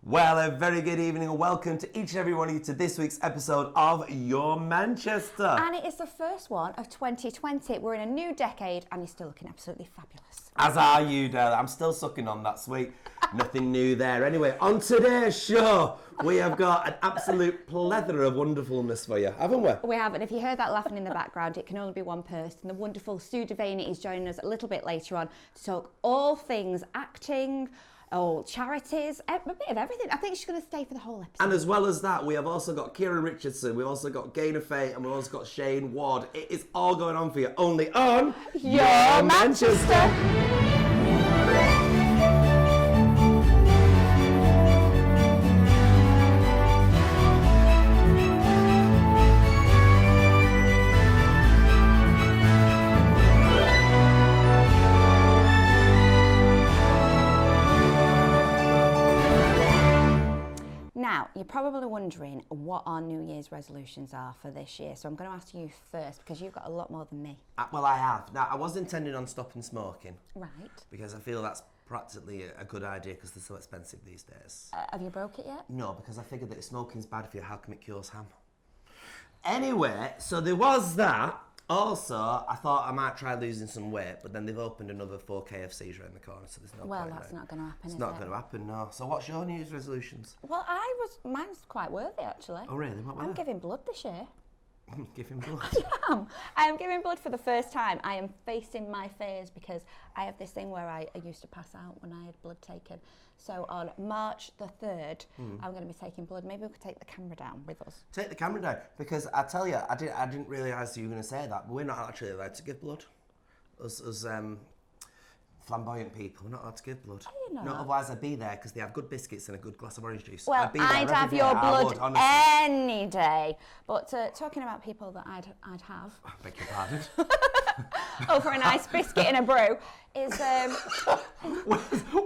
Well, a very good evening and welcome to each and every one of you to this week's episode of Your Manchester. And it is the first one of 2020. We're in a new decade and you're still looking absolutely fabulous. As are you, Dale. I'm still sucking on that sweet. Nothing new there. Anyway, on today's show, we have got an absolute plethora of wonderfulness for you, haven't we? We have, and if you heard that laughing in the background, it can only be one person. The wonderful Sue Devaney is joining us a little bit later on to talk all things acting, charities, a bit of everything. I think she's going to stay for the whole episode. And as well as that, we have also got Kieron Richardson, we've also got Gaynor Faye, and we've also got Shayne Ward. It is all going on for you, only on Your Manchester. Now, you're probably wondering what our New Year's resolutions are for this year. So I'm going to ask you first because you've got a lot more than me. Well, I have. Now, I was intending on stopping smoking. Right. Because I feel that's practically a good idea because they're so expensive these days. Have you broke it yet? No, because I figured that if smoking's bad for you, how come it cures ham? Anyway, so there was that. Also, I thought I might try losing some weight, but then they've opened another 4 KFCs around the corner, so there's no point. Well, that's not going to happen, It's not going to happen, no. So what's your New Year's resolutions? Well, mine's quite worthy, actually. Oh, really? What were I'm they? giving blood this year. Giving blood? I am giving blood for the first time. I am facing my fears because I have this thing where I used to pass out when I had blood taken. So on March the 3rd, I'm going to be taking blood. Maybe we could take the camera down with us. Take the camera down, because I tell you, I didn't realise you were going to say that, but we're not actually allowed to give blood. Us flamboyant people, we're not allowed to give blood. Oh, you know. No, otherwise I'd be there because they have good biscuits and a good glass of orange juice. Well, I'd be there I'd every have day, your I blood would, honestly. any day. But talking about people that I'd have. I beg your pardon. Over a nice biscuit and a brew is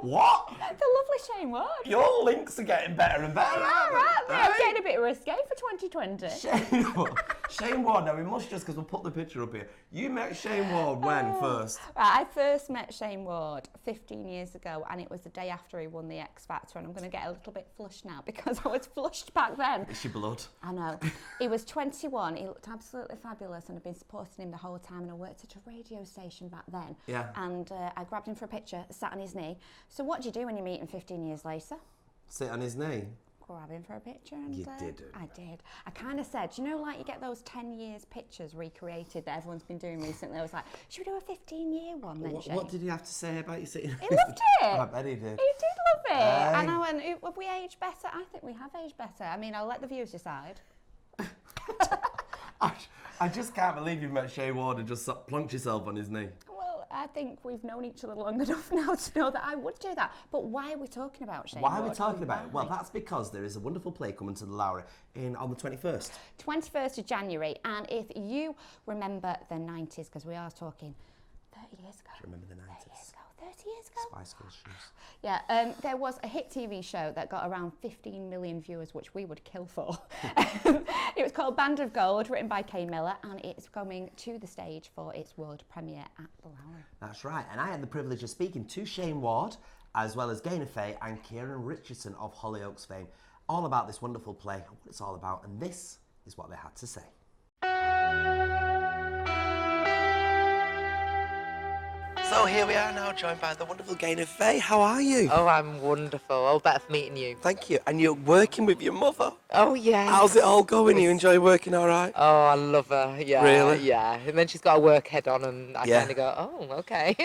What? the lovely Shayne Ward. Your links are getting better and better. Right, I'm getting a bit risque for 2020. Shayne Ward, now we must just, because we'll put the picture up here. You met Shayne Ward when first? Right, I first met Shayne Ward 15 years ago, and it was the day after he won the X Factor, and I'm going to get a little bit flushed now because I was flushed back then. Is she blood? I know. He was 21, he looked absolutely fabulous, and I've been supporting him the whole time, and I worked at a radio station back then. Yeah. And I grabbed him for a picture, sat on his knee. So what do you do when you meet him 15 years later? Sit on his knee? Grab him for a picture. And You didn't. I did. I kind of said, you know, like you get those 10 years pictures recreated that everyone's been doing recently. I was like, should we do a 15-year one then, Shayne? What did he have to say about you sitting? He loved it. I bet he did. He did love it. Aye. And I went, have we aged better? I think we have aged better. I mean, I'll let the viewers decide. I just can't believe you've met Shayne Ward and just plunked yourself on his knee. Well, I think we've known each other long enough now to know that I would do that. But why are we talking about Shayne Why are Ward? we talking about it? Well, that's because there is a wonderful play coming to the Lowry on the 21st. 21st of January. And if you remember the 90s, because we are talking 30 years ago. I remember the 90s. 30 years ago. Spice Girls shoes. Yeah, there was a hit TV show that got around 15 million viewers, which we would kill for. It was called Band of Gold, written by Kay Miller, and it's coming to the stage for its world premiere at the Lowry. That's right, and I had the privilege of speaking to Shayne Ward, as well as Gaynor Faye and Kieron Richardson of Hollyoaks fame, all about this wonderful play, what it's all about, and this is what they had to say. So here we are now, joined by the wonderful Gaynor Faye. How are you? Oh, I'm wonderful. All better for meeting you. Thank you. And you're working with your mother. Oh, yeah. How's it all going? You enjoy working all right? Oh, I love her. Yeah. Really? Yeah. And then she's got a work head on, and I kind of go, oh, okay.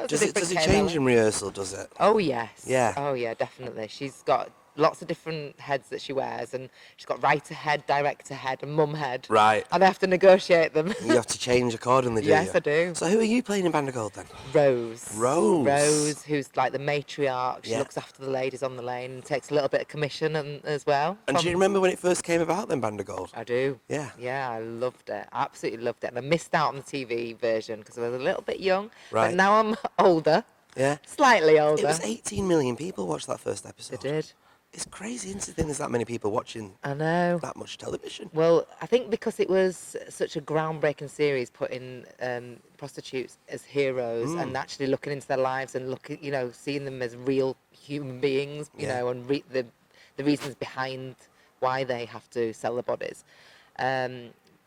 Does it change in rehearsal, does it? Oh, yes. Yeah. Oh, yeah, definitely. She's got lots of different heads that she wears, and she's got writer head, director head, and mum head. Right. And I have to negotiate them. You have to change accordingly, do you? Yes, I do. So who are you playing in Band of Gold then? Rose. Rose, who's like the matriarch. She looks after the ladies on the lane and takes a little bit of commission as well. And do you remember when it first came about then, Band of Gold? I do. Yeah. Yeah, I loved it. Absolutely loved it. And I missed out on the TV version because I was a little bit young. Right. But now I'm older. Yeah. Slightly older. It was 18 million people watched that first episode. They did. It's crazy, isn't it, there's that many people watching I know. that much television? Well, I think because it was such a groundbreaking series, putting prostitutes as heroes and actually looking into their lives and seeing them as real human beings, you know, and the reasons behind why they have to sell their bodies.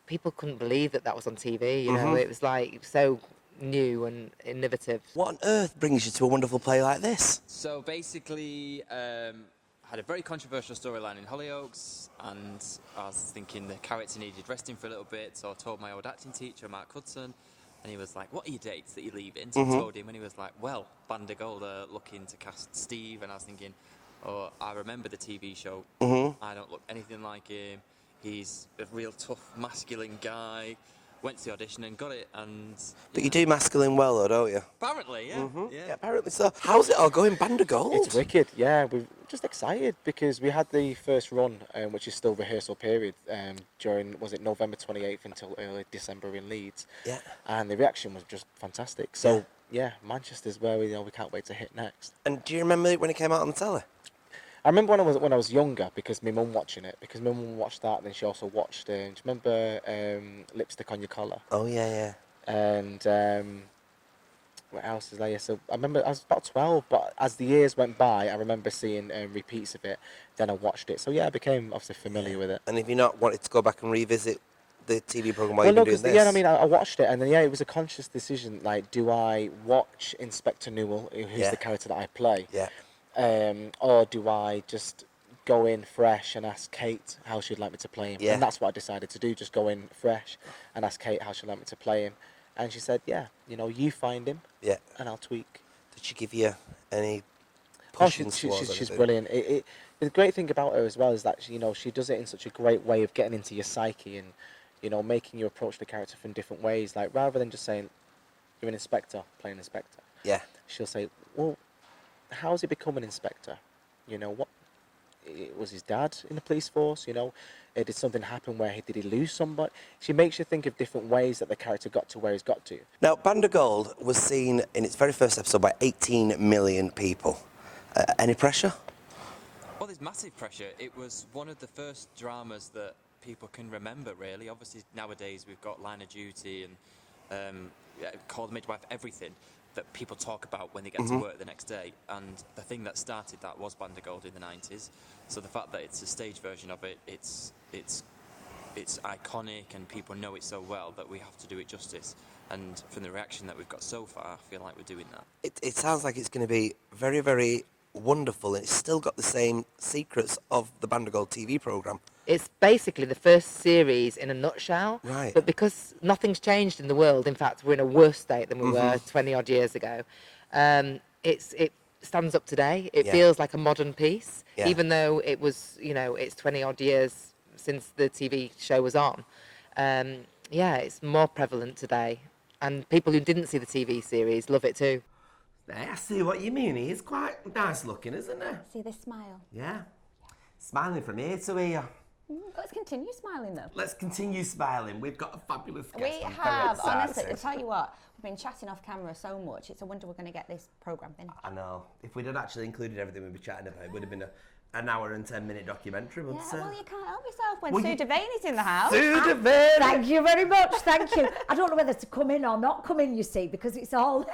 People couldn't believe that was on TV. You know, it was like so new and innovative. What on earth brings you to a wonderful play like this? So basically, had a very controversial storyline in Hollyoaks, and I was thinking the character needed resting for a little bit, so I told my old acting teacher, Mark Hudson, and he was like, what are your dates that you're leaving? So I told him, and he was like, well, Band of Gold are looking to cast Steve, and I was thinking, oh, I remember the TV show. I don't look anything like him. He's a real tough, masculine guy. Went to the audition and got it, and... But you do masculine well, though, don't you? Apparently, yeah. Yeah, apparently so. How's it all going, Band of Gold? It's wicked, yeah. We're just excited because we had the first run, which is still rehearsal period, during, was it November 28th until early December in Leeds. Yeah. And the reaction was just fantastic. So, yeah, Manchester's where we can't wait to hit next. And do you remember when it came out on the telly? I remember when I was younger, because my mum watching it, because my mum watched that, and then she also watched, do you remember Lipstick on Your Collar? Oh, yeah. And what else is there? So I remember I was about 12, but as the years went by, I remember seeing repeats of it. Then I watched it. So yeah, I became obviously familiar with it. And have you not wanted to go back and revisit the TV programme while you've been doing this? Yeah, I mean, I watched it, and then it was a conscious decision. Like, do I watch Inspector Newell, who's the character that I play? Yeah. Or do I just go in fresh and ask Kate how she'd like me to play him? Yeah. And that's what I decided to do, just go in fresh and ask Kate how she'd like me to play him. And she said, yeah, you find him, and I'll tweak. Did she give you any Oh, pushing she's brilliant. The great thing about her as well is that she does it in such a great way of getting into your psyche and, making you approach the character from different ways. Like, rather than just saying, you're an inspector, play an inspector. Yeah. She'll say, well, how's he become an inspector? What was his dad in the police force? Did something happen where did he lose somebody? She makes you think of different ways that the character got to where he's got to. Now, Band of Gold was seen in its very first episode by 18 million people. Any pressure? Well, there's massive pressure. It was one of the first dramas that people can remember, really. Obviously, nowadays we've got Line of Duty and Call the Midwife, everything that people talk about when they get to work the next day. And the thing that started that was Band of Gold in the 90s. So the fact that it's a stage version of it, it's iconic, and people know it so well that we have to do it justice. And from the reaction that we've got so far, I feel like we're doing that. It sounds like it's going to be very, very wonderful, and it's still got the same secrets of the Band of Gold TV programme. It's basically the first series in a nutshell. Right. But because nothing's changed in the world, in fact, we're in a worse state than we were 20-odd years ago, it stands up today. It feels like a modern piece, even though it was, it's 20-odd years since the TV show was on. It's more prevalent today. And people who didn't see the TV series love it too. I see what you mean. He's quite nice looking, isn't he? See this smile? Yeah. Smiling from ear to ear. Let's continue smiling though. Let's continue smiling. We've got a fabulous guest. We have, honestly, I tell you what, we've been chatting off camera so much, it's a wonder we're going to get this programme finished. I know. If we'd had actually included everything we'd be chatting about, it would have been an hour and 10-minute documentary. But, well, you can't help yourself when Sue Devaney's in the house. Sue Devaney! Thank you very much, thank you. I don't know whether to come in or not come in, you see, because it's all...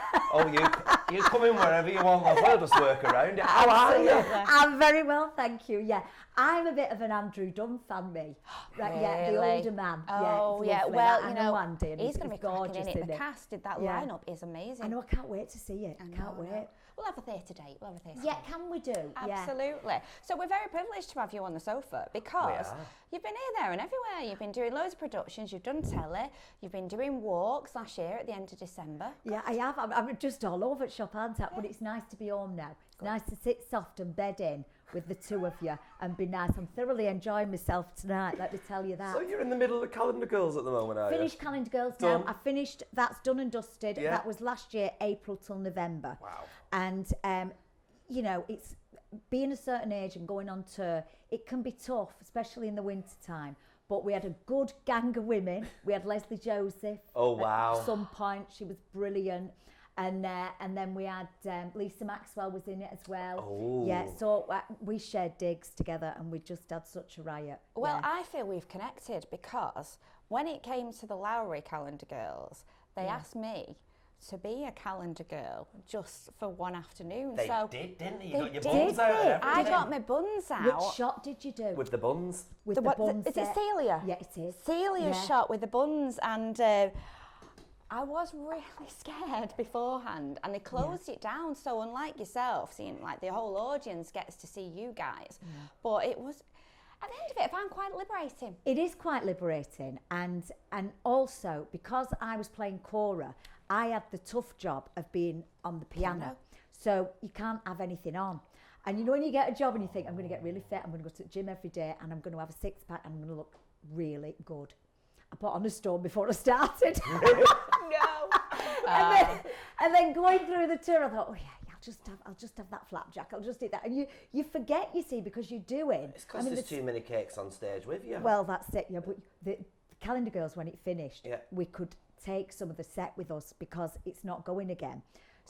you come in wherever you want, we'll just work around it. How are you? I'm very well, thank you, yeah. I'm a bit of an Andrew Dunn fan, me. Right, yeah, the older man. Oh, yeah, yeah. Well, I know Andy, and he's going to be cracking gorgeous, in it. The cast, that lineup is amazing. I know, I can't wait to see it. I can't wait. We'll have a theatre date. Yeah, can we do? Absolutely. Yeah. So we're very privileged to have you on the sofa because you've been here, there and everywhere. You've been doing loads of productions. You've done telly. You've been doing walks last year at the end of December. Yeah, I have. I'm just all over at Shop Aren't I? But it's nice to be home now. It's nice to sit soft and bed in with the two of you and be nice. I'm thoroughly enjoying myself tonight, let me tell you that. So you're in the middle of Calendar Girls at the moment, are you? Finished Calendar Girls Done. now. I finished, that's done and dusted. Yeah. That was last year, April till November. Wow. And, it's being a certain age and going on tour, it can be tough, especially in the winter time. But we had a good gang of women. We had Leslie Joseph. Oh, wow. At some point, she was brilliant. And then we had Lisa Maxwell was in it as well. Oh. Yeah, so we shared digs together and we just had such a riot. Well, I feel we've connected because when it came to the Lowry Calendar Girls, they asked me to be a calendar girl just for one afternoon. They so did, didn't they? You they got your did. buns out and I everything. got my buns out. Which shot did you do? With the buns. With The the, what- bun is it set? Celia? Yeah, it is. Celia's Yeah. shot with the buns, and I was really scared beforehand, and they closed it down. So unlike yourself, seeing like the whole audience gets to see you guys, but it was at the end of it, I found quite liberating. It is quite liberating, and also because I was playing Cora, I had the tough job of being on the piano. So you can't have anything on. And you know when you get a job and you think, I'm going to get really fit, I'm going to go to the gym every day, and I'm going to have a six-pack, and I'm going to look really good. I put on a stone before I started. And then going through the tour, I thought, oh yeah, I'll just have that flapjack. I'll just eat that. And you forget, you see, because you're doing. It's because there's too many cakes on stage with you. Well, that's it. Yeah, but the Calendar Girls, when it finished, Yeah. we could take some of the set with us because it's not going again.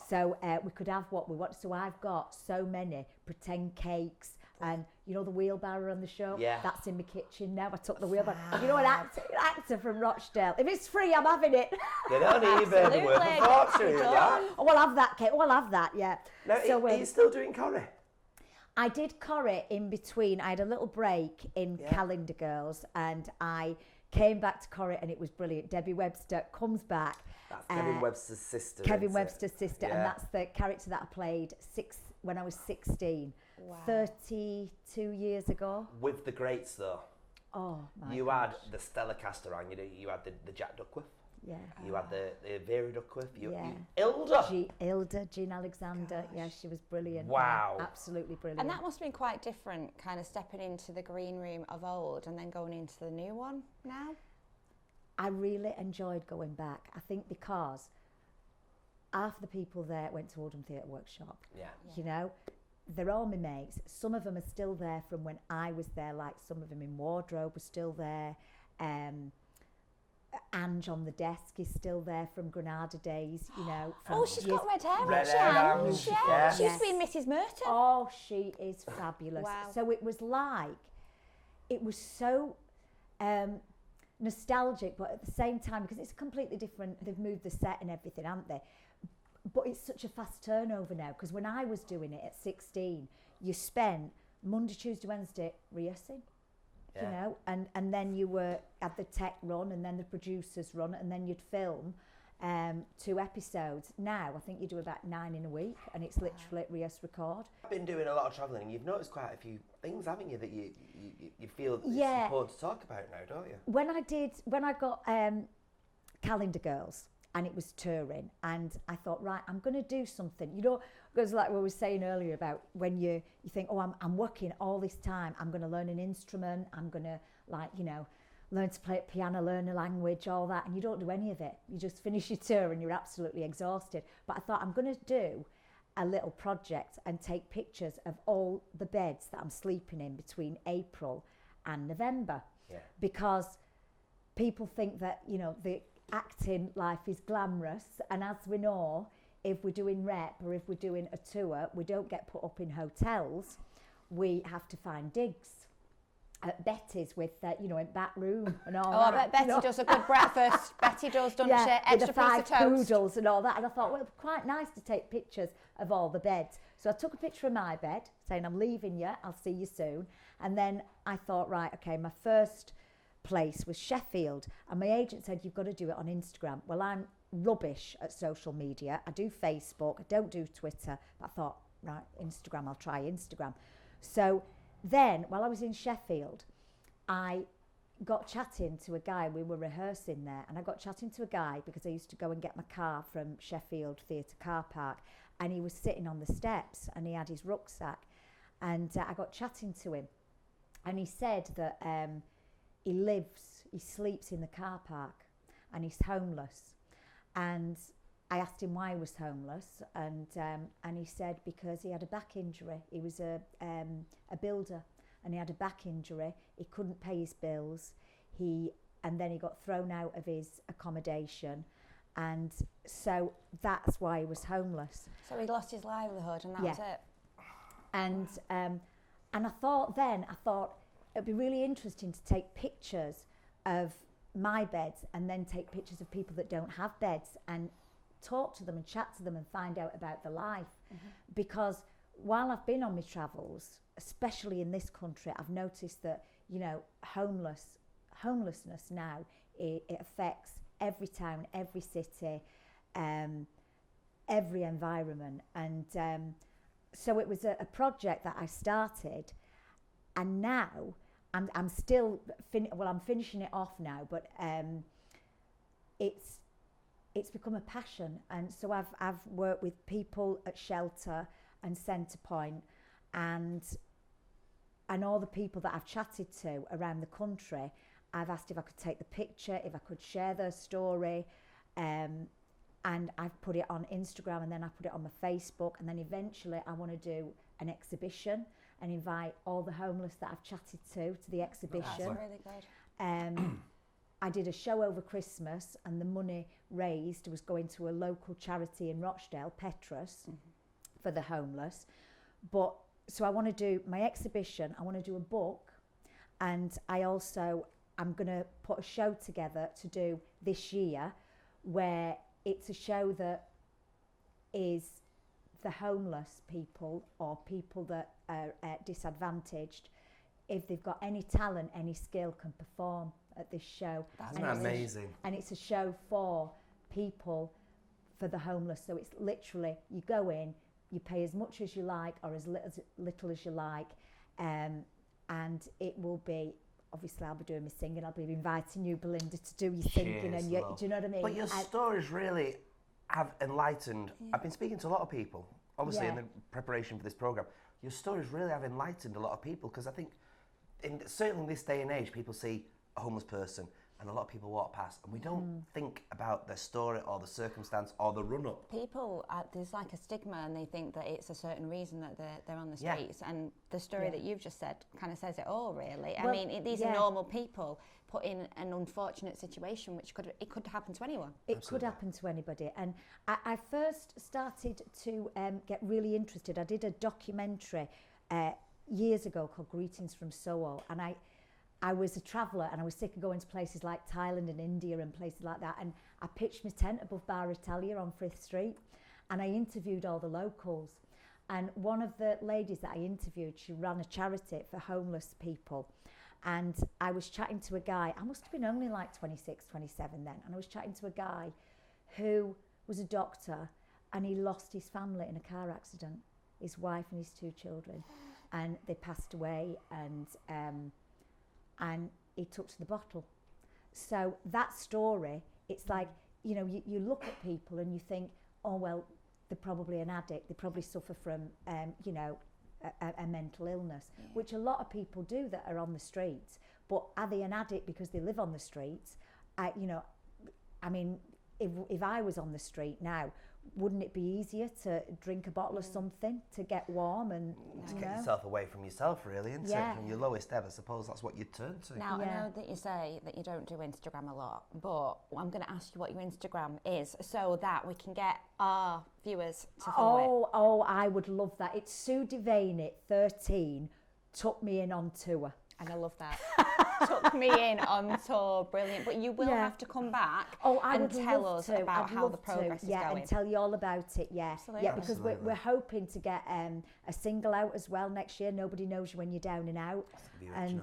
So we could have what we want. So I've got so many pretend cakes. And you know the wheelbarrow on the show? Yeah. That's in my kitchen now. I took the wheelbarrow. You know, an actor from Rochdale. If it's free, I'm having it. You don't even the worth Absolutely. a fortune, yeah. Oh, we'll have that cake. We'll have that, yeah. Now, So, are you still doing Corrie? I did Corrie in between. I had a little break in Calendar Girls, and I came back to Corrie, and it was brilliant. Debbie Webster comes back. That's Kevin Webster's sister. Kevin isn't it? Webster's sister, and that's the character that I played when I was 16, 32 years ago. With the greats, though. Oh, my You gosh. had the stellar cast around. You had the Jack Duckworth. Yeah. You had the Vera Duckworth. Yeah. Ilda. Jean Alexander. Yeah, she was brilliant. Wow. Yeah, absolutely brilliant. And that must have been quite different, kind of stepping into the green room of old and then going into the new one now. I really enjoyed going back. I think because half the people there went to Oldham Theatre Workshop. Yeah. You know, they're all my mates. Some of them are still there from when I was there, like some of them in Wardrobe were still there. Ange on the desk is still there from Granada days, you know. From Oh, she's got red hair, Red hasn't hair, she? Ange, Yeah, yeah. she used to be in Mrs. Merton. Oh, she is fabulous. Wow. So it was like, it was so nostalgic, but at the same time, because it's completely different, they've moved the set and everything, haven't they? But it's such a fast turnover now, because when I was doing it at 16, you spent Monday, Tuesday, Wednesday rehearsing, you know, and then you were at the tech run, and then the producers run, and then you'd film 2 episodes. Now, I think you do about 9 in a week, and it's literally rehearse, record. I've been doing a lot of travelling, and you've noticed quite a few things, haven't you, that you feel that it's Yeah. important to talk about now, don't you? When I got Calendar Girls, and it was touring, and I thought, right, I'm going to do something. You know, because like we were saying earlier about when you think, oh, I'm working all this time, I'm going to learn an instrument, I'm going to, like, you know, learn to play piano, learn a language, all that, and you don't do any of it. You just finish your tour and you're absolutely exhausted. But I thought, I'm going to do a little project and take pictures of all the beds that I'm sleeping in between April and November. Yeah. Because people think that, you know, the acting life is glamorous, and as we know, if we're doing rep or if we're doing a tour, we don't get put up in hotels. We have to find digs at Betty's with, you know, in back room and all Oh, I that. bet Betty you know. does a good breakfast. Betty does, doesn't she? with Extra the piece 5 of toast. poodles and all that. And I thought, well, it'd be quite nice to take pictures of all the beds. So I took a picture of my bed saying, I'm leaving you, I'll see you soon. And then I thought, right, okay, my first place was Sheffield, and my agent said, you've got to do it on Instagram. Well, I'm rubbish at social media. I do Facebook, I don't do Twitter. But I thought, right, Instagram, I'll try Instagram. So then, while I was in Sheffield, I got chatting to a guy. We were rehearsing there, and I got chatting to a guy because I used to go and get my car from Sheffield Theatre car park, and he was sitting on the steps and he had his rucksack, and I got chatting to him, and he said that he sleeps in the car park, and he's homeless. And I asked him why he was homeless, and he said because he had a back injury. He was a builder, and he had a back injury. He couldn't pay his bills. And then he got thrown out of his accommodation, and so that's why he was homeless. So he lost his livelihood, and that was it. And I thought it'd be really interesting to take pictures of my beds and then take pictures of people that don't have beds and talk to them and chat to them and find out about their life. Because while I've been on my travels, especially in this country, I've noticed that, you know, homelessness now, it affects every town, every city, every environment. And so it was a project that I started, and now I'm still, I'm finishing it off now, but it's become a passion. And so I've worked with people at Shelter and Centrepoint, and all the people that I've chatted to around the country, I've asked if I could take the picture, if I could share their story, and I've put it on Instagram, and then I put it on my Facebook, and then eventually I want to do an exhibition and invite all the homeless that I've chatted to the exhibition. That's really good. I did a show over Christmas, and the money raised was going to a local charity in Rochdale, Petrus, for the homeless. But so I want to do my exhibition, I want to do a book, and I'm going to put a show together to do this year, where it's a show that is the homeless people, or people that are disadvantaged, if they've got any talent, any skill, can perform at this show. Isn't that amazing? And it's a show for people, for the homeless. So it's literally, you go in, you pay as much as you like or as little as you like, and it will be, obviously I'll be doing my singing, I'll be inviting you, Belinda, to do your singing, and do you know what I mean? But your stories really have enlightened. I've been speaking to a lot of people, obviously in the preparation for this programme. Your stories really have enlightened a lot of people, because I think, certainly in this day and age, people see a homeless person and a lot of people walk past, and we don't think about their story or the circumstance or the run-up. People, there's like a stigma, and they think that it's a certain reason that they're on the streets, and the story that you've just said kind of says it all, really. Well, I mean, these are normal people put in an unfortunate situation, which could happen to anyone. It could happen to anybody. And I first started to get really interested. I did a documentary years ago called Greetings from Seoul, and I was a traveller, and I was sick of going to places like Thailand and India and places like that, and I pitched my tent above Bar Italia on Frith Street, and I interviewed all the locals. And one of the ladies that I interviewed, she ran a charity for homeless people, and I was chatting to a guy, I must have been only like 26, 27 then, and I was chatting to a guy who was a doctor, and he lost his family in a car accident, his wife and his 2 children, and they passed away, and he took to the bottle. So that story, it's like, you know, you look at people and you think, oh, well, they're probably an addict, they probably suffer from, you know, a mental illness, which a lot of people do that are on the streets. But are they an addict because they live on the streets? You know, I mean, if I was on the street now, wouldn't it be easier to drink a bottle of something to get warm and to get yourself away from yourself, really, isn't it? From your lowest ebb, I suppose that's what you'd turn to. Now, I know that you say that you don't do Instagram a lot, but I'm going to ask you what your Instagram is so that we can get our viewers to follow it. Oh, I would love that. It's Sue Devaney, 13, took me in on tour. And I love that. Took me in on tour, brilliant. But you will have to come back and tell us about how the progress is going. Yeah, and tell you all about it, Absolutely. Yeah, because we're hoping to get a single out as well next year, Nobody Knows You When You're Down and Out. And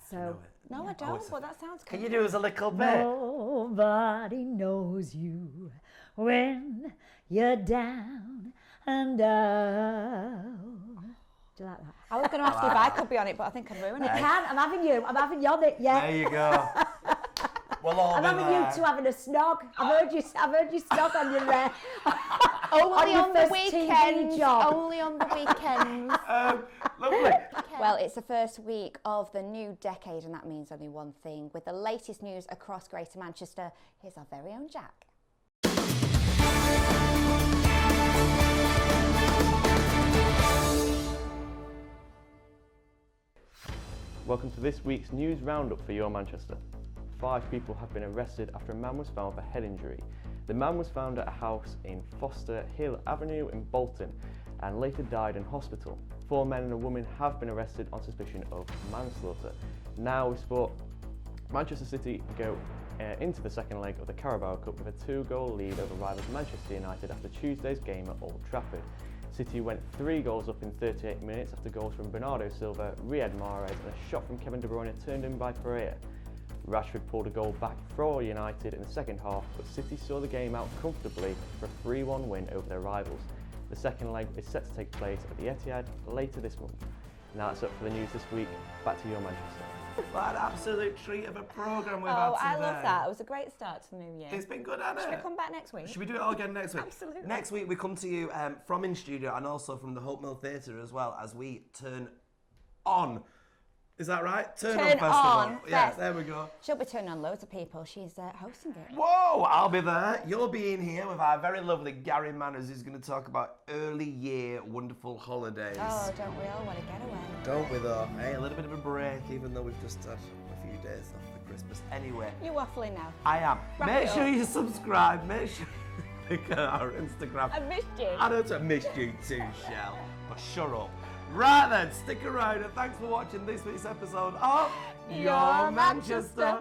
so... No, I don't, but that sounds good. Can you do us a little bit? Nobody knows you when you're down and out. Do you like that? I was going to ask you if I could be on it, but I think I'd ruin it. You can. I'm having you on it. Yeah. There you go. We'll all I'm be having there. you two having a snog. I've heard you snog on your Only on the first weekends. TV job. Only on the weekends. Lovely. Well, it's the first week of the new decade, and that means only one thing. With the latest news across Greater Manchester, here's our very own Jack. Welcome to this week's news roundup for your Manchester. 5 people have been arrested after a man was found with a head injury. The man was found at a house in Foster Hill Avenue in Bolton and later died in hospital. 4 men and a woman have been arrested on suspicion of manslaughter. Now we sport Manchester City go into the second leg of the Carabao Cup with a 2-goal lead over rivals Manchester United after Tuesday's game at Old Trafford. City went 3 goals up in 38 minutes after goals from Bernardo Silva, Riyad Mahrez and a shot from Kevin De Bruyne turned in by Pereira. Rashford pulled a goal back for United in the second half, but City saw the game out comfortably for a 3-1 win over their rivals. The second leg is set to take place at the Etihad later this month. Now that's up for the news this week. Back to your Manchester. What an absolute treat of a programme we've had today. I love that. It was a great start to the new year. It's been good, hasn't it? Should we come back next week? Should we do it all again next week? Absolutely. Next week we come to you from in studio and also from the Hope Mill Theatre as well as we turn on. Is that right? Turn on Festival. On Yeah, Fest. there we go. She'll be turning on loads of people. She's hosting it. Whoa, I'll be there. You'll be in here with our very lovely Gary Manners, who's going to talk about early year wonderful holidays. Oh, don't we all want to get away? Don't we though? Hey, a little bit of a break, even though we've just had a few days off for Christmas. Anyway. You're waffling now. I am. Wrap Make it sure up. you subscribe. Make sure you look at our Instagram. I missed you. I know I missed you too, Shell. But shut up. Right then, stick around and thanks for watching this week's episode of Your Manchester.